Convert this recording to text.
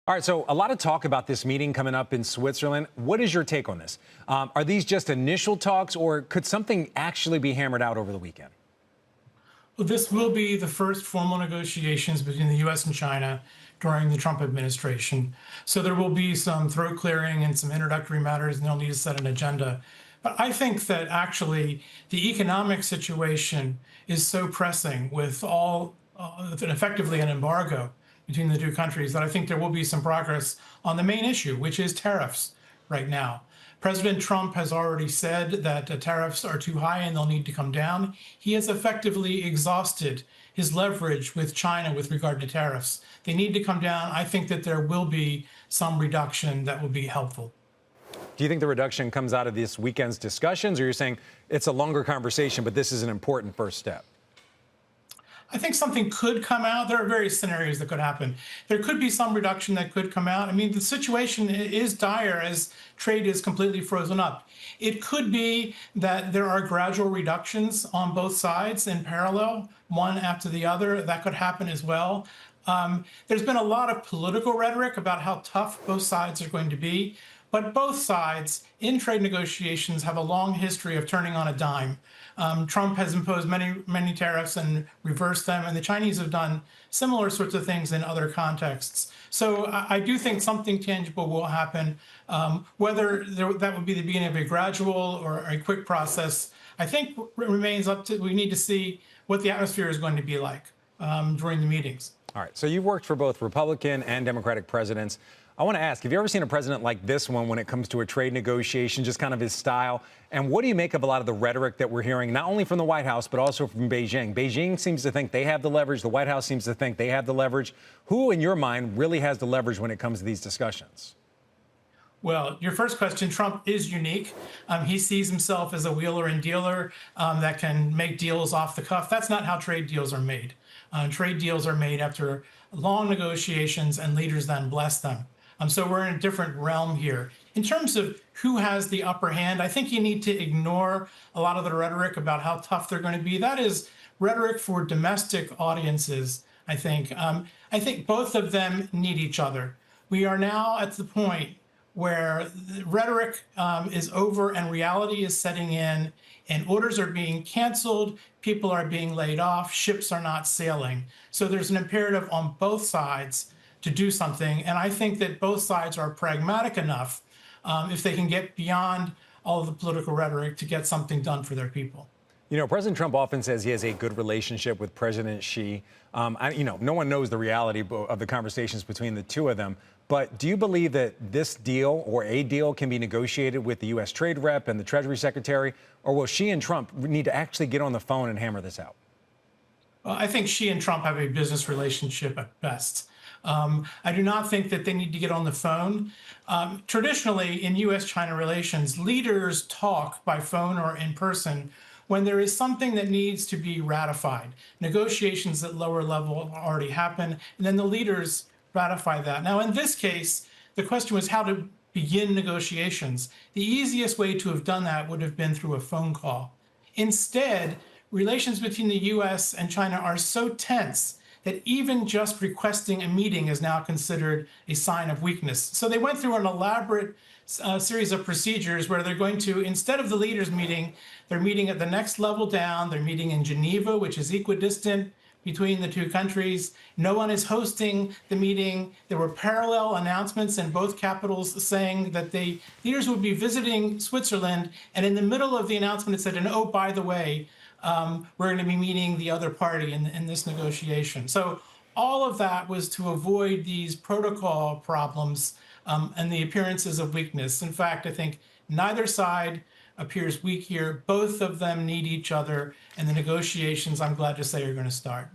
All right, so a lot of talk about this meeting coming up in Switzerland. What is your take on this? Are these just initial talks, or could something actually be hammered out over the weekend? Well, this will be the first formal negotiations between the U.S. and China during the Trump administration. So there will be some throat clearing and some introductory matters, and they'll need to set an agenda. But I think that actually the economic situation is so pressing with effectively an embargo between the two countries that I think there will be some progress on the main issue, which is tariffs right now. President Trump has already said that the tariffs are too high and they'll need to come down. He has effectively exhausted his leverage with China with regard to tariffs. They need to come down. I think that there will be some reduction that will be helpful. Do you think the reduction comes out of this weekend's discussions, or you're saying it's a longer conversation, but this is an important first step? I think something could come out. There are various scenarios that could happen. There could be some reduction that could come out. I mean, the situation is dire as trade is completely frozen up. It could be that there are gradual reductions on both sides in parallel, one after the other. That could happen as well. There's been a lot of political rhetoric about how tough both sides are going to be. But both sides in trade negotiations have a long history of turning on a dime. Trump has imposed many tariffs and reversed them, and the Chinese have done similar sorts of things in other contexts. So I do think something tangible will happen. Whether that would be the beginning of a gradual or a quick process, I think remains up to, we need to see what the atmosphere is going to be like during the meetings. All right, so you've worked for both Republican and Democratic presidents. I want to ask, have you ever seen a president like this one when it comes to a trade negotiation, just kind of his style? And what do you make of a lot of the rhetoric that we're hearing, not only from the White House, but also from Beijing? Beijing seems to think they have the leverage. The White House seems to think they have the leverage. Who, in your mind, really has the leverage when it comes to these discussions? Well, your first question, Trump is unique. He sees himself as a wheeler and dealer that can make deals off the cuff. That's not how trade deals are made. Trade deals are made after long negotiations, and leaders then bless them. So we're in a different realm here. In terms of who has the upper hand, I think you need to ignore a lot of the rhetoric about how tough they're going to be. That is rhetoric for domestic audiences, I think. I think both of them need each other. We are now at the point where rhetoric is over and reality is setting in, and orders are being canceled, people are being laid off, ships are not sailing. So there's an imperative on both sides to do something. And I think that both sides are pragmatic enough, if they can get beyond all of the political rhetoric, to get something done for their people. You know, President Trump often says he has a good relationship with President Xi. No one knows the reality of the conversations between the two of them. But do you believe that this deal or a deal can be negotiated with the U.S. Trade Rep and the Treasury Secretary? Or will Xi and Trump need to actually get on the phone and hammer this out? Well, I think Xi and Trump have a business relationship at best. I do not think that they need to get on the phone. Traditionally, in U.S.-China relations, leaders talk by phone or in person when there is something that needs to be ratified. Negotiations at lower level already happen, and then the leaders ratify that. Now, in this case, the question was how to begin negotiations. The easiest way to have done that would have been through a phone call. Instead, relations between the U.S. and China are so tense that even just requesting a meeting is now considered a sign of weakness. So they went through an elaborate series of procedures where they're going to, instead of the leaders meeting, they're meeting at the next level down. They're meeting in Geneva, which is equidistant between the two countries. No one is hosting the meeting. There were parallel announcements in both capitals saying that the leaders would be visiting Switzerland. And in the middle of the announcement, it said, and oh, by the way, we're going to be meeting the other party in this negotiation. So all of that was to avoid these protocol problems and the appearances of weakness. In fact, I think neither side appears weak here. Both of them need each other, and the negotiations, I'm glad to say, are going to start.